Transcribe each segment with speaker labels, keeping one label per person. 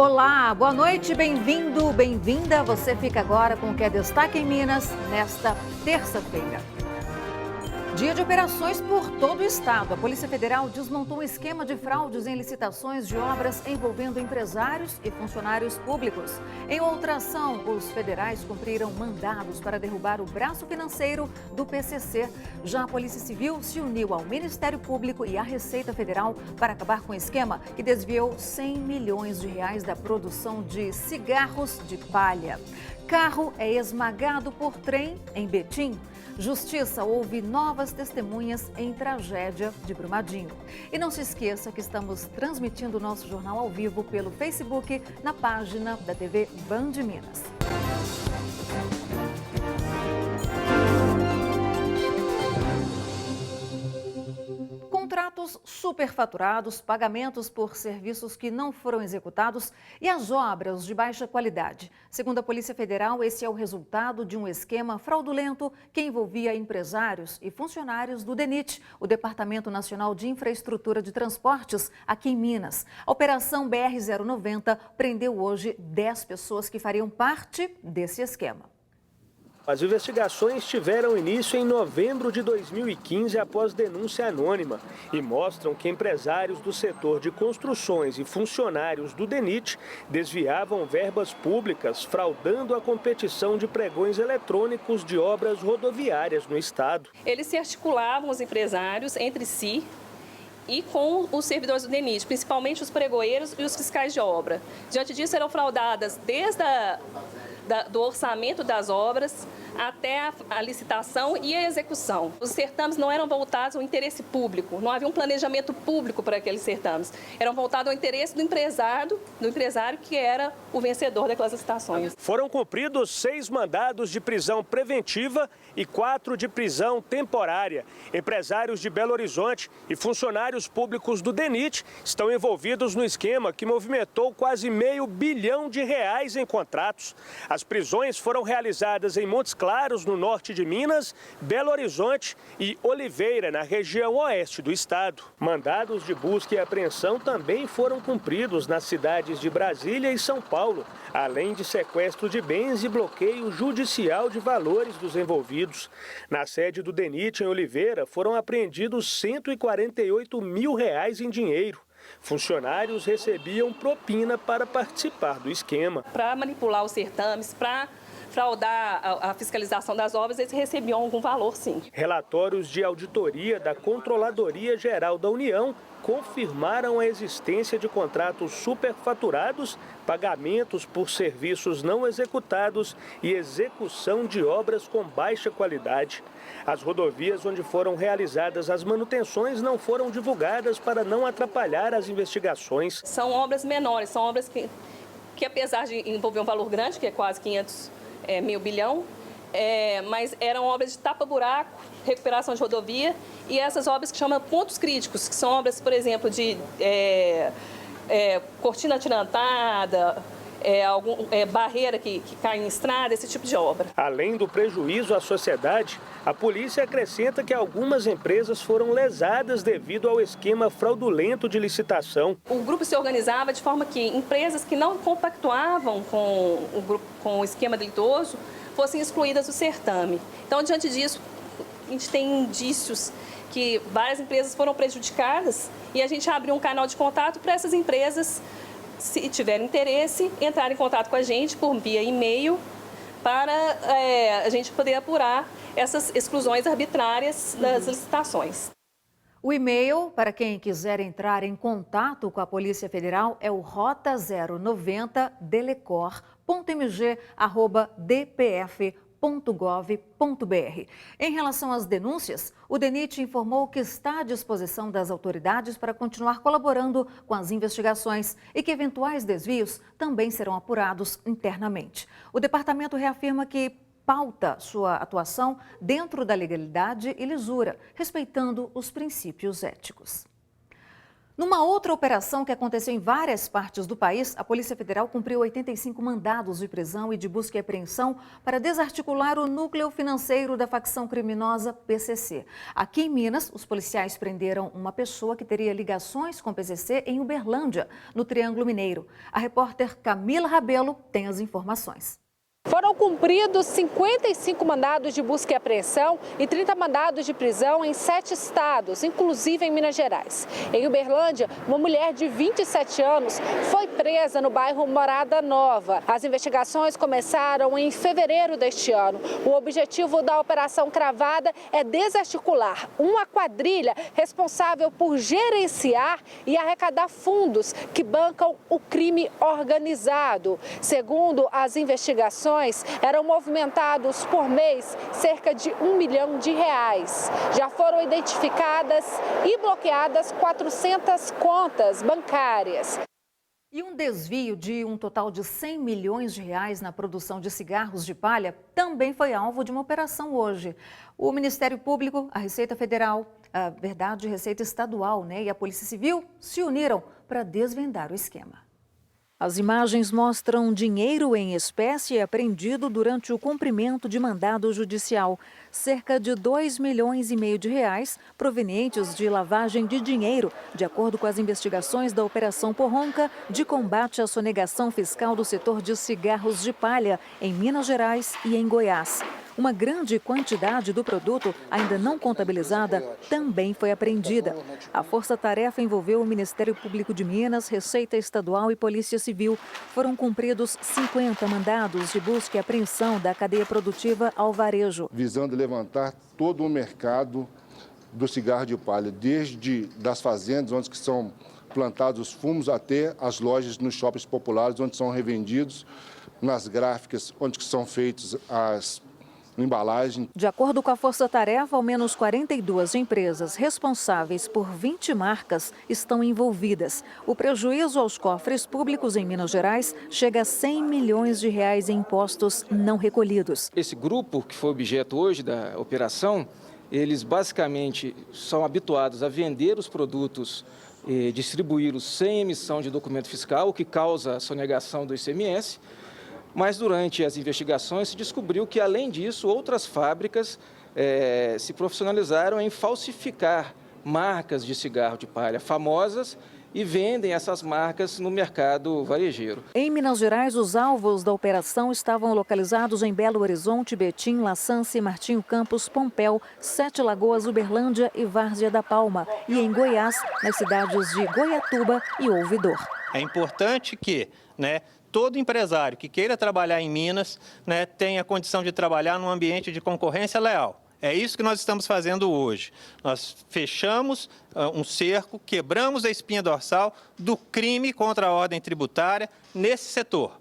Speaker 1: Olá, boa noite, bem-vindo, bem-vinda. Você fica agora com o que é destaque em Minas nesta terça-feira. Dia de operações por todo o estado. A Polícia Federal desmontou um esquema de fraudes em licitações de obras envolvendo empresários e funcionários públicos. Em outra ação, os federais cumpriram mandados para derrubar o braço financeiro do PCC. Já a Polícia Civil se uniu ao Ministério Público e à Receita Federal para acabar com o esquema que desviou 100 milhões de reais da produção de cigarros de palha. Carro é esmagado por trem em Betim. Justiça ouve novas testemunhas em tragédia de Brumadinho. E não se esqueça que estamos transmitindo o nosso jornal ao vivo pelo Facebook, na página da TV Band Minas. Contratos superfaturados, pagamentos por serviços que não foram executados e as obras de baixa qualidade. Segundo a Polícia Federal, esse é o resultado de um esquema fraudulento que envolvia empresários e funcionários do DENIT, o Departamento Nacional de Infraestrutura de Transportes, aqui em Minas. A Operação BR-090 prendeu hoje 10 pessoas que fariam parte desse esquema.
Speaker 2: As investigações tiveram início em novembro de 2015 após denúncia anônima e mostram que empresários do setor de construções e funcionários do DENIT desviavam verbas públicas, fraudando a competição de pregões eletrônicos de obras rodoviárias no estado.
Speaker 3: Eles se articulavam, os empresários, entre si e com os servidores do DENIT, principalmente os pregoeiros e os fiscais de obra. Diante disso, eram fraudadas desde do orçamento das obras até a licitação e a execução. Os certames não eram voltados ao interesse público, não havia um planejamento público para aqueles certames. Eram voltados ao interesse do empresário que era o vencedor daquelas licitações.
Speaker 2: Foram cumpridos 6 mandados de prisão preventiva e 4 de prisão temporária. Empresários de Belo Horizonte e funcionários públicos do DENIT estão envolvidos no esquema que movimentou quase R$500 bilhão em contratos. As prisões foram realizadas em Montes Claros, no norte de Minas, Belo Horizonte e Oliveira, na região oeste do estado. Mandados de busca e apreensão também foram cumpridos nas cidades de Brasília e São Paulo, além de sequestro de bens e bloqueio judicial de valores dos envolvidos. Na sede do DENIT, em Oliveira, foram apreendidos R$148 mil em dinheiro. Funcionários recebiam propina para participar do esquema.
Speaker 3: Para manipular os certames, para fraudar a fiscalização das obras, eles recebiam algum valor, sim.
Speaker 2: Relatórios de auditoria da Controladoria Geral da União confirmaram a existência de contratos superfaturados, pagamentos por serviços não executados e execução de obras com baixa qualidade. As rodovias onde foram realizadas as manutenções não foram divulgadas para não atrapalhar as investigações.
Speaker 3: São obras menores, são obras que apesar de envolver um valor grande, que é quase R$500 bilhão, mas eram obras de tapa-buraco, recuperação de rodovia e essas obras que chamam pontos críticos, que são obras, por exemplo, de cortina atirantada, barreira que cai em estrada, esse tipo de obra.
Speaker 2: Além do prejuízo à sociedade, a polícia acrescenta que algumas empresas foram lesadas devido ao esquema fraudulento de licitação.
Speaker 3: O grupo se organizava de forma que empresas que não compactuavam com o esquema delitoso fossem excluídas do certame. Então, diante disso, a gente tem indícios que várias empresas foram prejudicadas e a gente abriu um canal de contato para essas empresas, se tiverem interesse, entrar em contato com a gente por via e-mail para a gente poder apurar essas exclusões arbitrárias das licitações.
Speaker 1: O e-mail para quem quiser entrar em contato com a Polícia Federal é o rota090delecor.mg@dpf.gov.br. Em relação às denúncias, o DENIT informou que está à disposição das autoridades para continuar colaborando com as investigações e que eventuais desvios também serão apurados internamente. O departamento reafirma que pauta sua atuação dentro da legalidade e lisura, respeitando os princípios éticos. Numa outra operação que aconteceu em várias partes do país, a Polícia Federal cumpriu 85 mandados de prisão e de busca e apreensão para desarticular o núcleo financeiro da facção criminosa PCC. Aqui em Minas, os policiais prenderam uma pessoa que teria ligações com o PCC em Uberlândia, no Triângulo Mineiro. A repórter Camila Rabelo tem as informações.
Speaker 4: Foram cumpridos 55 mandados de busca e apreensão e 30 mandados de prisão em 7 estados, inclusive em Minas Gerais. Em Uberlândia, uma mulher de 27 anos foi presa no bairro Morada Nova. As investigações começaram em fevereiro deste ano. O objetivo da Operação Cravada é desarticular uma quadrilha responsável por gerenciar e arrecadar fundos que bancam o crime organizado. Segundo as investigações, eram movimentados por mês cerca de R$1 milhão. Já foram identificadas e bloqueadas 400 contas bancárias.
Speaker 1: E um desvio de um total de R$100 milhões na produção de cigarros de palha também foi alvo de uma operação hoje. O Ministério Público, a Receita Federal, Receita Estadual, e a Polícia Civil se uniram para desvendar o esquema. As imagens mostram dinheiro em espécie apreendido durante o cumprimento de mandado judicial. Cerca de R$2,5 milhões provenientes de lavagem de dinheiro, de acordo com as investigações da Operação Porronca de combate à sonegação fiscal do setor de cigarros de palha em Minas Gerais e em Goiás. Uma grande quantidade do produto, ainda não contabilizada, também foi apreendida. A força-tarefa envolveu o Ministério Público de Minas, Receita Estadual e Polícia Civil. Foram cumpridos 50 mandados de busca e apreensão da cadeia produtiva ao varejo.
Speaker 5: Visando levantar todo o mercado do cigarro de palha, desde das fazendas onde são plantados os fumos até as lojas nos shoppings populares, onde são revendidos, nas gráficas onde são feitas as embalagem.
Speaker 1: De acordo com a Força Tarefa, ao menos 42 empresas responsáveis por 20 marcas estão envolvidas. O prejuízo aos cofres públicos em Minas Gerais chega a R$100 milhões em impostos não recolhidos.
Speaker 6: Esse grupo que foi objeto hoje da operação, eles basicamente são habituados a vender os produtos e distribuí-los sem emissão de documento fiscal, o que causa a sonegação do ICMS. Mas durante as investigações se descobriu que, além disso, outras fábricas se profissionalizaram em falsificar marcas de cigarro de palha famosas e vendem essas marcas no mercado varejeiro.
Speaker 1: Em Minas Gerais, os alvos da operação estavam localizados em Belo Horizonte, Betim, Laçance, Martinho Campos, Pompéu, Sete Lagoas, Uberlândia e Várzea da Palma. E em Goiás, nas cidades de Goiatuba e Ouvidor.
Speaker 7: É importante que, todo empresário que queira trabalhar em Minas, tenha condição de trabalhar num ambiente de concorrência leal. É isso que nós estamos fazendo hoje. Nós fechamos um cerco, quebramos a espinha dorsal do crime contra a ordem tributária nesse setor.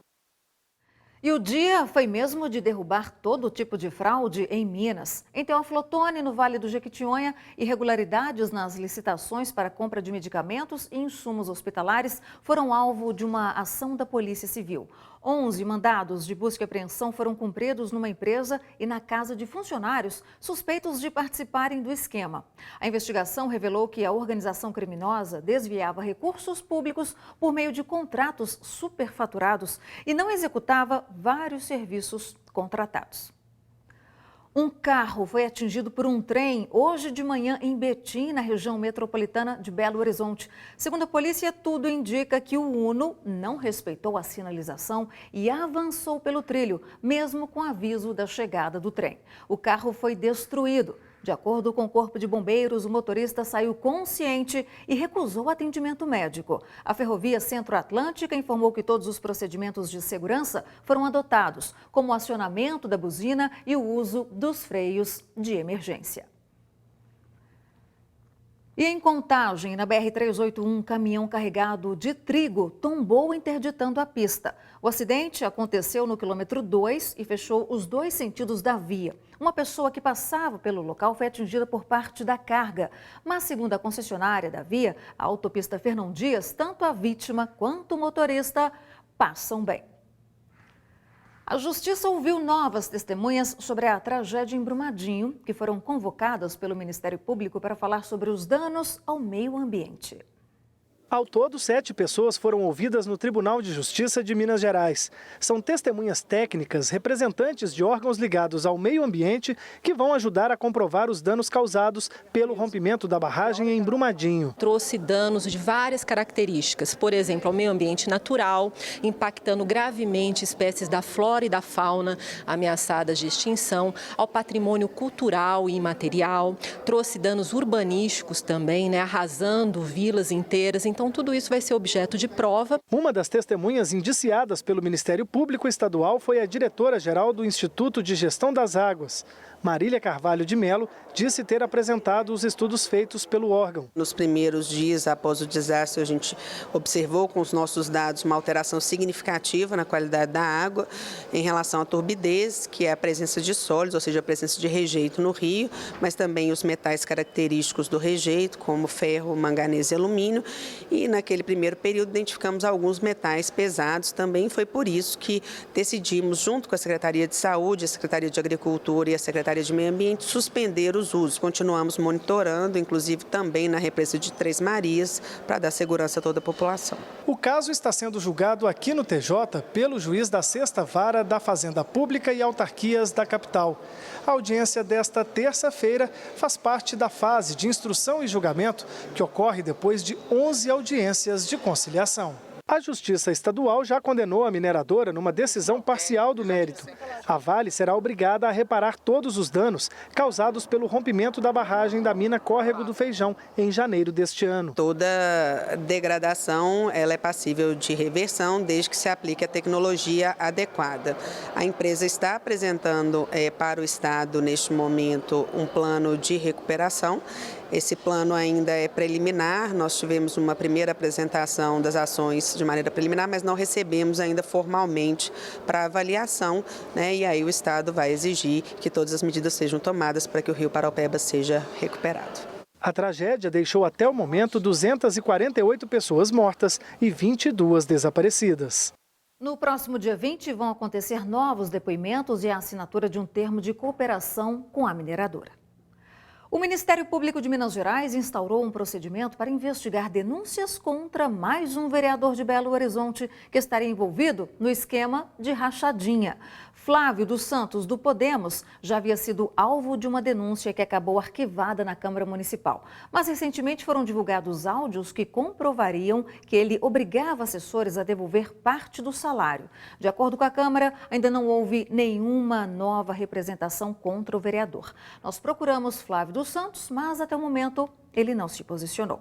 Speaker 1: E o dia foi mesmo de derrubar todo tipo de fraude em Minas. Em Teófilo Otoni, no Vale do Jequitinhonha, irregularidades nas licitações para compra de medicamentos e insumos hospitalares foram alvo de uma ação da Polícia Civil. 11 mandados de busca e apreensão foram cumpridos numa empresa e na casa de funcionários suspeitos de participarem do esquema. A investigação revelou que a organização criminosa desviava recursos públicos por meio de contratos superfaturados e não executava vários serviços contratados. Um carro foi atingido por um trem hoje de manhã em Betim, na região metropolitana de Belo Horizonte. Segundo a polícia, tudo indica que o Uno não respeitou a sinalização e avançou pelo trilho, mesmo com aviso da chegada do trem. O carro foi destruído. De acordo com o Corpo de Bombeiros, o motorista saiu consciente e recusou atendimento médico. A Ferrovia Centro-Atlântica informou que todos os procedimentos de segurança foram adotados, como o acionamento da buzina e o uso dos freios de emergência. E em Contagem, na BR-381, um caminhão carregado de trigo tombou interditando a pista. O acidente aconteceu no quilômetro 2 e fechou os dois sentidos da via. Uma pessoa que passava pelo local foi atingida por parte da carga. Mas, segundo a concessionária da via, a autopista Fernão Dias, tanto a vítima quanto o motorista passam bem. A Justiça ouviu novas testemunhas sobre a tragédia em Brumadinho, que foram convocadas pelo Ministério Público para falar sobre os danos ao meio ambiente.
Speaker 8: Ao todo, 7 pessoas foram ouvidas no Tribunal de Justiça de Minas Gerais. São testemunhas técnicas, representantes de órgãos ligados ao meio ambiente, que vão ajudar a comprovar os danos causados pelo rompimento da barragem em Brumadinho.
Speaker 9: Trouxe danos de várias características, por exemplo, ao meio ambiente natural, impactando gravemente espécies da flora e da fauna ameaçadas de extinção, ao patrimônio cultural e imaterial, trouxe danos urbanísticos também, arrasando vilas inteiras. Então, tudo isso vai ser objeto de prova.
Speaker 8: Uma das testemunhas indiciadas pelo Ministério Público Estadual foi a diretora-geral do Instituto de Gestão das Águas. Marília Carvalho de Melo disse ter apresentado os estudos feitos pelo órgão.
Speaker 10: Nos primeiros dias após o desastre, a gente observou com os nossos dados uma alteração significativa na qualidade da água em relação à turbidez, que é a presença de sólidos, ou seja, a presença de rejeito no rio, mas também os metais característicos do rejeito, como ferro, manganês e alumínio. E naquele primeiro período identificamos alguns metais pesados. Também foi por isso que decidimos, junto com a Secretaria de Saúde, a Secretaria de Agricultura e a Secretaria de Meio Ambiente, suspender os usos. Continuamos monitorando, inclusive também na represa de Três Marias, para dar segurança a toda a população.
Speaker 8: O caso está sendo julgado aqui no TJ pelo juiz da 6ª Vara da Fazenda Pública e Autarquias da capital. A audiência desta terça-feira faz parte da fase de instrução e julgamento que ocorre depois de 11 audiências de conciliação. A Justiça Estadual já condenou a mineradora numa decisão parcial do mérito. A Vale será obrigada a reparar todos os danos causados pelo rompimento da barragem da mina Córrego do Feijão em janeiro deste ano.
Speaker 10: Toda degradação ela é passível de reversão desde que se aplique a tecnologia adequada. A empresa está apresentando para o Estado, neste momento, um plano de recuperação. Esse plano ainda é preliminar, nós tivemos uma primeira apresentação das ações de maneira preliminar, mas não recebemos ainda formalmente para avaliação, e aí o Estado vai exigir que todas as medidas sejam tomadas para que o rio Paraupeba seja recuperado.
Speaker 8: A tragédia deixou até o momento 248 pessoas mortas e 22 desaparecidas.
Speaker 1: No próximo dia 20 vão acontecer novos depoimentos e a assinatura de um termo de cooperação com a mineradora. O Ministério Público de Minas Gerais instaurou um procedimento para investigar denúncias contra mais um vereador de Belo Horizonte que estaria envolvido no esquema de rachadinha. Flávio dos Santos, do Podemos, já havia sido alvo de uma denúncia que acabou arquivada na Câmara Municipal. Mas recentemente foram divulgados áudios que comprovariam que ele obrigava assessores a devolver parte do salário. De acordo com a Câmara, ainda não houve nenhuma nova representação contra o vereador. Nós procuramos Flávio dos Santos, mas até o momento ele não se posicionou.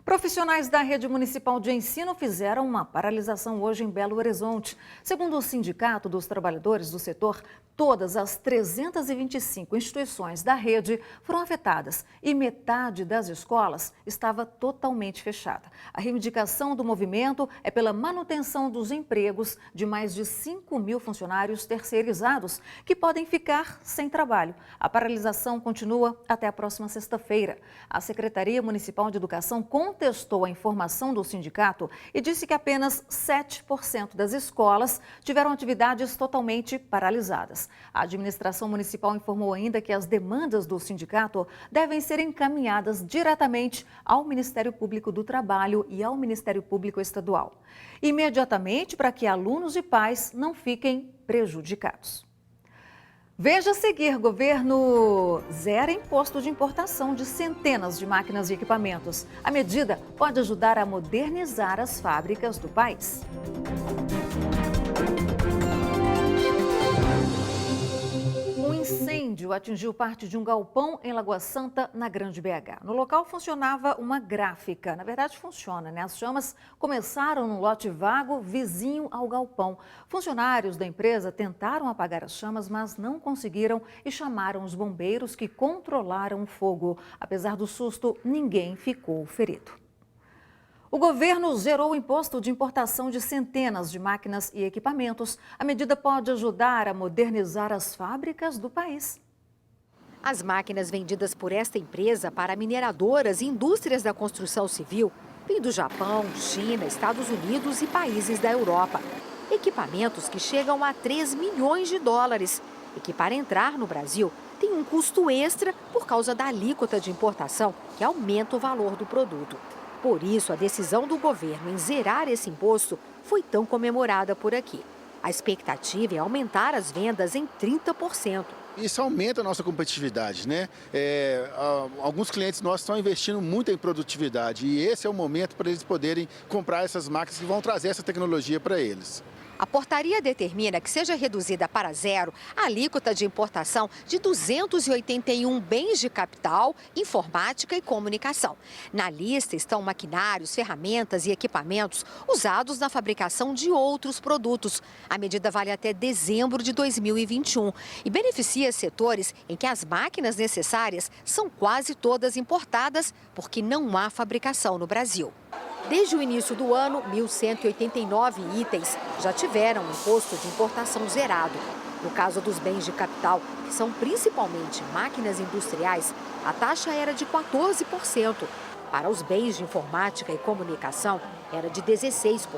Speaker 1: Profissionais da rede municipal de ensino fizeram uma paralisação hoje em Belo Horizonte. Segundo o Sindicato dos Trabalhadores do setor, todas as 325 instituições da rede foram afetadas e metade das escolas estava totalmente fechada. A reivindicação do movimento é pela manutenção dos empregos de mais de 5.000 funcionários terceirizados que podem ficar sem trabalho. A paralisação continua até a próxima sexta-feira. A Secretaria Municipal de Educação contestou a informação do sindicato e disse que apenas 7% das escolas tiveram atividades totalmente paralisadas. A administração municipal informou ainda que as demandas do sindicato devem ser encaminhadas diretamente ao Ministério Público do Trabalho e ao Ministério Público Estadual, imediatamente para que alunos e pais não fiquem prejudicados. Veja a seguir, governo zera imposto de importação de centenas de máquinas e equipamentos. A medida pode ajudar a modernizar as fábricas do país. Um incêndio atingiu parte de um galpão em Lagoa Santa, na Grande BH. No local funcionava uma gráfica. Na verdade, funciona, né? As chamas começaram num lote vago vizinho ao galpão. Funcionários da empresa tentaram apagar as chamas, mas não conseguiram e chamaram os bombeiros que controlaram o fogo. Apesar do susto, ninguém ficou ferido. O governo zerou o imposto de importação de centenas de máquinas e equipamentos. A medida pode ajudar a modernizar as fábricas do país.
Speaker 11: As máquinas vendidas por esta empresa para mineradoras e indústrias da construção civil vêm do Japão, China, Estados Unidos e países da Europa. Equipamentos que chegam a 3 milhões de dólares e que, para entrar no Brasil, tem um custo extra por causa da alíquota de importação, que aumenta o valor do produto. Por isso, a decisão do governo em zerar esse imposto foi tão comemorada por aqui. A expectativa é aumentar as vendas em 30%.
Speaker 12: Isso aumenta a nossa competitividade, né? Alguns clientes nossos estão investindo muito em produtividade e esse é o momento para eles poderem comprar essas máquinas que vão trazer essa tecnologia para eles.
Speaker 11: A portaria determina que seja reduzida para zero a alíquota de importação de 281 bens de capital, informática e comunicação. Na lista estão maquinários, ferramentas e equipamentos usados na fabricação de outros produtos. A medida vale até dezembro de 2021 e beneficia setores em que as máquinas necessárias são quase todas importadas porque não há fabricação no Brasil. Desde o início do ano, 1.189 itens já tiveram imposto de importação zerado. No caso dos bens de capital, que são principalmente máquinas industriais, a taxa era de 14%. Para os bens de informática e comunicação, era de 16%.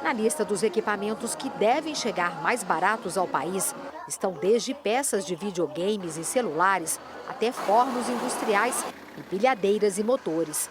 Speaker 11: Na lista dos equipamentos que devem chegar mais baratos ao país, estão desde peças de videogames e celulares até fornos industriais, empilhadeiras e motores.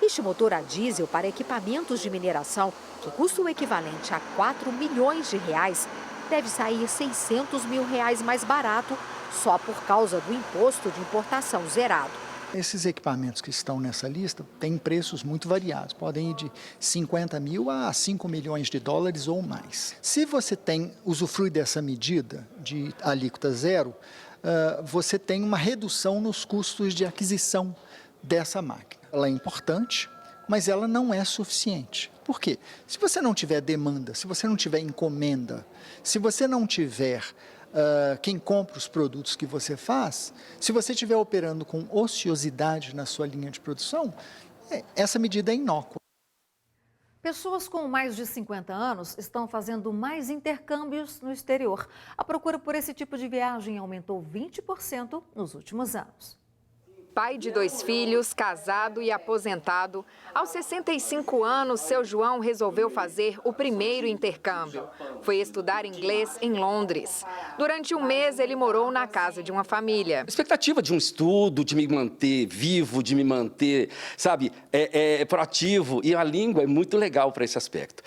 Speaker 11: Este motor a diesel para equipamentos de mineração, que custa o equivalente a 4 milhões de reais, deve sair 600 mil reais mais barato só por causa do imposto de importação zerado.
Speaker 13: Esses equipamentos que estão nessa lista têm preços muito variados, podem ir de 50 mil a 5 milhões de dólares ou mais. Se você usufrui dessa medida de alíquota zero, você tem uma redução nos custos de aquisição dessa máquina. Ela é importante, mas ela não é suficiente. Por quê? Se você não tiver demanda, se você não tiver encomenda, se você não tiver quem compra os produtos que você faz, se você estiver operando com ociosidade na sua linha de produção, essa medida é inócua.
Speaker 1: Pessoas com mais de 50 anos estão fazendo mais intercâmbios no exterior. A procura por esse tipo de viagem aumentou 20% nos últimos anos.
Speaker 14: Pai de 2 filhos, casado e aposentado, aos 65 anos, seu João resolveu fazer o primeiro intercâmbio. Foi estudar inglês em Londres. Durante um mês, ele morou na casa de uma família.
Speaker 15: A expectativa de um estudo, de me manter vivo, de me manter, proativo. E a língua é muito legal para esse aspecto.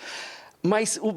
Speaker 15: Mas o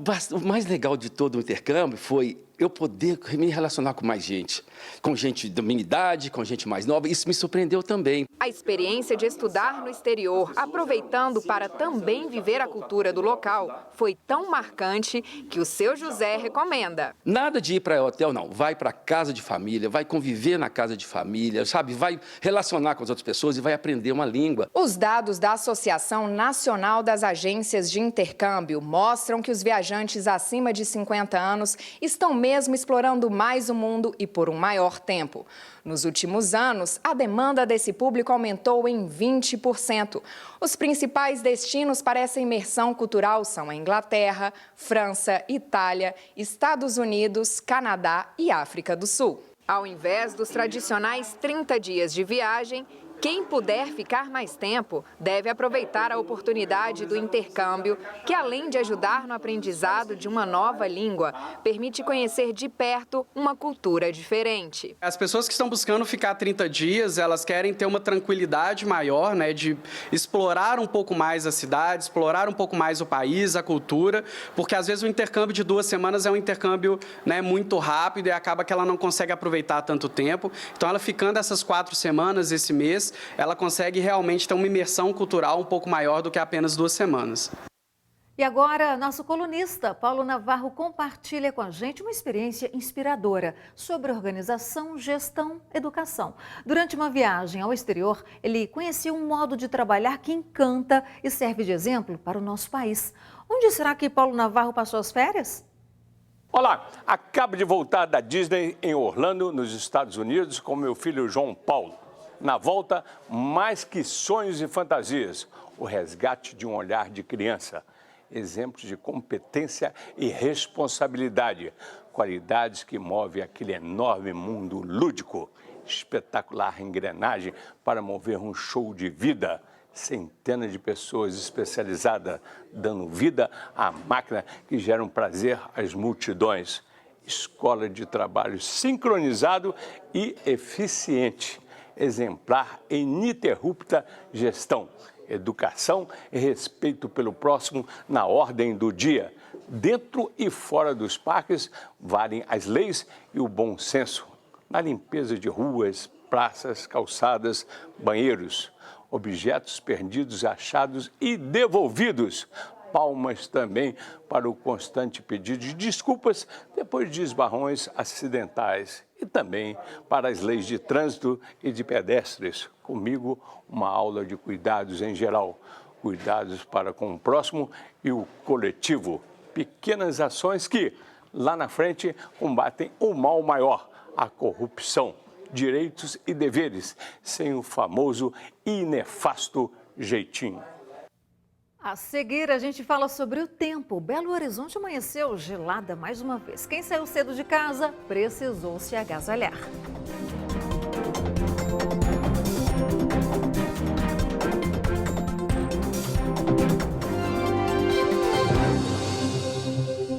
Speaker 15: mais legal de todo o intercâmbio foi eu poder me relacionar com mais gente. Com gente da minha idade, com gente mais nova. Isso me surpreendeu também.
Speaker 14: A experiência de estudar no exterior, aproveitando para também viver a cultura do local, foi tão marcante que o seu José recomenda.
Speaker 15: Nada de ir para hotel, não. Vai para casa de família, vai conviver na casa de família, vai relacionar com as outras pessoas e vai aprender uma língua.
Speaker 14: Os dados da Associação Nacional das Agências de Intercâmbio mostram que os viajantes acima de 50 anos estão mesmo explorando mais o mundo e por um maior tempo. Nos últimos anos, a demanda desse público aumentou em 20%. Os principais destinos para essa imersão cultural são a Inglaterra, França, Itália, Estados Unidos, Canadá e África do Sul. Ao invés dos tradicionais 30 dias de viagem, quem puder ficar mais tempo deve aproveitar a oportunidade do intercâmbio, que além de ajudar no aprendizado de uma nova língua, permite conhecer de perto uma cultura diferente.
Speaker 16: As pessoas que estão buscando ficar 30 dias, elas querem ter uma tranquilidade maior, de explorar um pouco mais a cidade, explorar um pouco mais o país, a cultura, porque às vezes o intercâmbio de 2 semanas é um intercâmbio muito rápido e acaba que ela não consegue aproveitar tanto tempo. Então ela ficando essas 4 semanas, esse mês, ela consegue realmente ter uma imersão cultural um pouco maior do que apenas 2 semanas.
Speaker 1: E agora, nosso colunista Paulo Navarro compartilha com a gente uma experiência inspiradora sobre organização, gestão, educação. Durante uma viagem ao exterior, ele conheceu um modo de trabalhar que encanta e serve de exemplo para o nosso país. Onde será que Paulo Navarro passou as férias?
Speaker 17: Olá, acabo de voltar da Disney em Orlando, nos Estados Unidos, com meu filho João Paulo. Na volta, mais que sonhos e fantasias, o resgate de um olhar de criança. Exemplos de competência e responsabilidade, qualidades que movem aquele enorme mundo lúdico. Espetacular engrenagem para mover um show de vida. Centenas de pessoas especializadas dando vida à máquina que gera um prazer às multidões. Escola de trabalho sincronizado e eficiente. exemplar e ininterrupta gestão, educação e respeito pelo próximo na ordem do dia. Dentro e fora dos parques, valem as leis e o bom senso. Na limpeza de ruas, praças, calçadas, banheiros, objetos perdidos, achados e devolvidos. Palmas também para o constante pedido de desculpas depois de esbarrões acidentais e também para as leis de trânsito e de pedestres. Comigo, uma aula de cuidados em geral, cuidados para com o próximo e o coletivo. Pequenas ações que, lá na frente, combatem o mal maior, a corrupção. Direitos e deveres, sem o famoso e nefasto jeitinho.
Speaker 1: A seguir, a gente fala sobre o tempo. Belo Horizonte amanheceu gelada mais uma vez. Quem saiu cedo de casa precisou se agasalhar.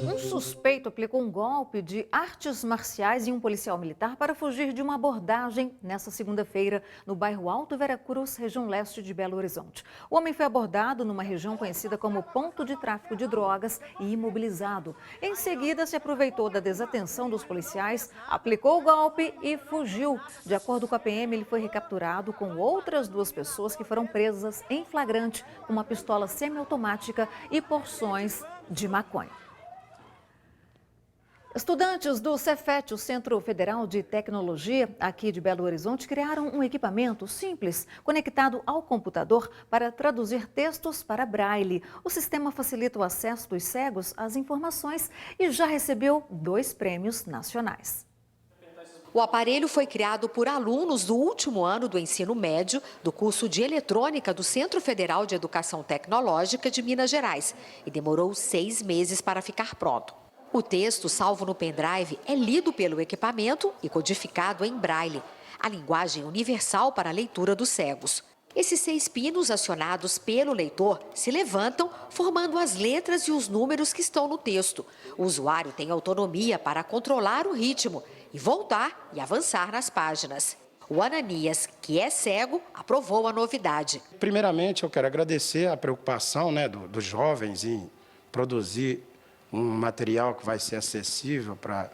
Speaker 1: Um suspeito aplicou um golpe de artes marciais em um policial militar para fugir de uma abordagem nesta segunda-feira no bairro Alto Veracruz, região leste de Belo Horizonte. O homem foi abordado numa região conhecida como ponto de tráfico de drogas e imobilizado. Em seguida, se aproveitou da desatenção dos policiais, aplicou o golpe e fugiu. De acordo com a PM, ele foi recapturado com outras 2 pessoas que foram presas em flagrante com uma pistola semiautomática e porções de maconha. Estudantes do Cefet, o Centro Federal de Tecnologia, aqui de Belo Horizonte, criaram um equipamento simples, conectado ao computador para traduzir textos para braille. O sistema facilita o acesso dos cegos às informações e já recebeu 2 prêmios nacionais.
Speaker 11: O aparelho foi criado por alunos do último ano do ensino médio do curso de eletrônica do Centro Federal de Educação Tecnológica de Minas Gerais e demorou 6 meses para ficar pronto. O texto, salvo no pendrive, é lido pelo equipamento e codificado em braille, a linguagem universal para a leitura dos cegos. Esses 6 pinos acionados pelo leitor se levantam, formando as letras e os números que estão no texto. O usuário tem autonomia para controlar o ritmo e voltar e avançar nas páginas. O Ananias, que é cego, aprovou a novidade.
Speaker 18: Primeiramente, eu quero agradecer a preocupação dos jovens em produzir um material que vai ser acessível para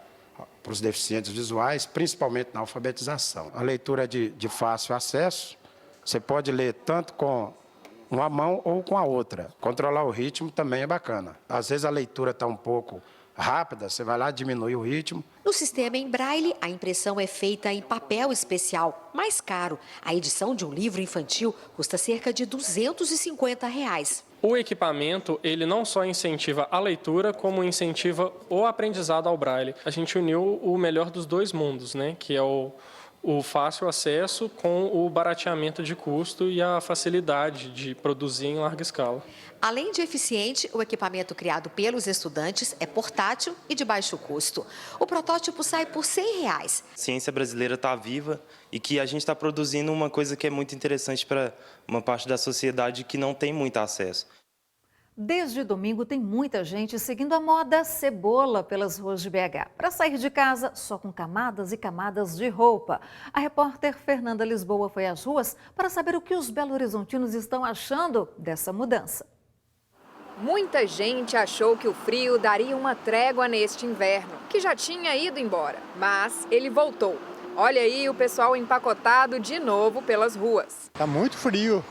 Speaker 18: os deficientes visuais, principalmente na alfabetização. A leitura é de fácil acesso, você pode ler tanto com uma mão ou com a outra. Controlar o ritmo também é bacana. Às vezes a leitura está um pouco rápida, você vai lá, diminui o ritmo.
Speaker 11: No sistema em braille, a impressão é feita em papel especial, mais caro. A edição de um livro infantil custa cerca de R$ 250.
Speaker 19: O equipamento, ele não só incentiva a leitura, como incentiva o aprendizado ao braille. A gente uniu o melhor dos 2 mundos, né? Que é o fácil acesso com o barateamento de custo e a facilidade de produzir em larga escala.
Speaker 11: Além de eficiente, o equipamento criado pelos estudantes é portátil e de baixo custo. O protótipo sai por R$ 100.
Speaker 20: A ciência brasileira está viva e que a gente está produzindo uma coisa que é muito interessante para uma parte da sociedade que não tem muito acesso.
Speaker 1: Desde domingo tem muita gente seguindo a moda cebola pelas ruas de BH. Para sair de casa só com camadas e camadas de roupa. A repórter Fernanda Lisboa foi às ruas para saber o que os belo-horizontinos estão achando dessa mudança.
Speaker 21: Muita gente achou que o frio daria uma trégua neste inverno, que já tinha ido embora, mas ele voltou. Olha aí o pessoal empacotado de novo pelas ruas.
Speaker 22: Tá muito frio.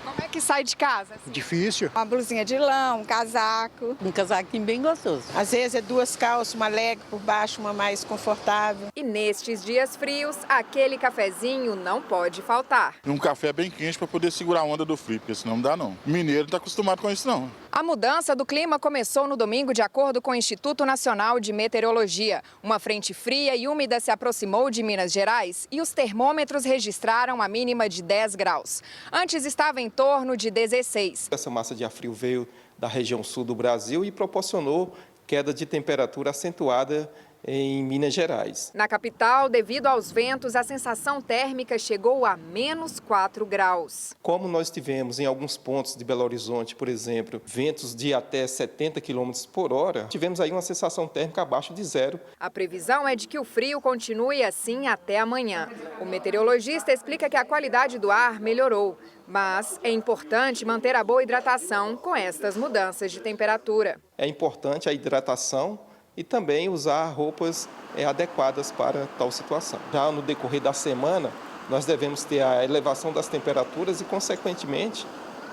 Speaker 21: Como é que sai de casa?
Speaker 22: Difícil.
Speaker 23: Uma blusinha de lã, um casaco.
Speaker 24: Um casaquinho bem gostoso.
Speaker 23: Às vezes é 2 calças, uma leg por baixo, uma mais confortável.
Speaker 21: E nestes dias frios, aquele cafezinho não pode faltar.
Speaker 25: Um café bem quente para poder segurar a onda do frio, porque senão não dá não. Mineiro não está acostumado com isso não.
Speaker 21: A mudança do clima começou no domingo, de acordo com o Instituto Nacional de Meteorologia. Uma frente fria e úmida se aproximou de Minas Gerais e os termômetros registraram a mínima de 10 graus. Antes estava em torno de 16.
Speaker 26: Essa massa de ar frio veio da região sul do Brasil e proporcionou queda de temperatura acentuada
Speaker 2: em Minas Gerais.
Speaker 21: Na capital, devido aos ventos, a sensação térmica chegou a menos 4 graus.
Speaker 2: Como nós tivemos em alguns pontos de Belo Horizonte, por exemplo, ventos de até 70 km por hora, tivemos aí uma sensação térmica abaixo de zero.
Speaker 21: A previsão é de que o frio continue assim até amanhã. O meteorologista explica que a qualidade do ar melhorou, mas é importante manter a boa hidratação com estas mudanças de temperatura.
Speaker 2: É importante a hidratação e também usar roupas adequadas para tal situação. Já no decorrer da semana, nós devemos ter a elevação das temperaturas e, consequentemente,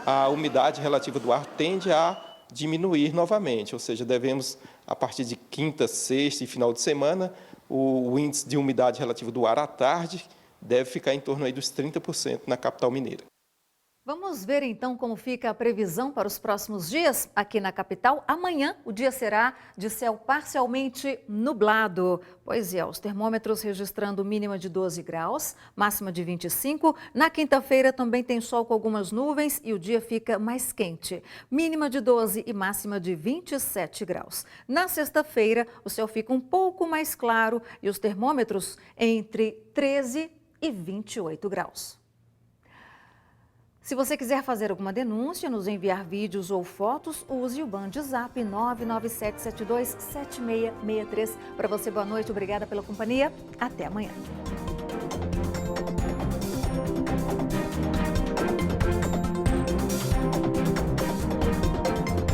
Speaker 2: a umidade relativa do ar tende a diminuir novamente, ou seja, devemos, a partir de quinta, sexta e final de semana, o índice de umidade relativa do ar à tarde deve ficar em torno aí dos 30% na capital mineira.
Speaker 1: Vamos ver então como fica a previsão para os próximos dias aqui na capital. Amanhã o dia será de céu parcialmente nublado. Pois é, os termômetros registrando mínima de 12 graus, máxima de 25. Na quinta-feira também tem sol com algumas nuvens e o dia fica mais quente. Mínima de 12 e máxima de 27 graus. Na sexta-feira o céu fica um pouco mais claro e os termômetros entre 13 e 28 graus. Se você quiser fazer alguma denúncia, nos enviar vídeos ou fotos, use o Bandzap 997727663. Para você, boa noite, obrigada pela companhia. Até amanhã.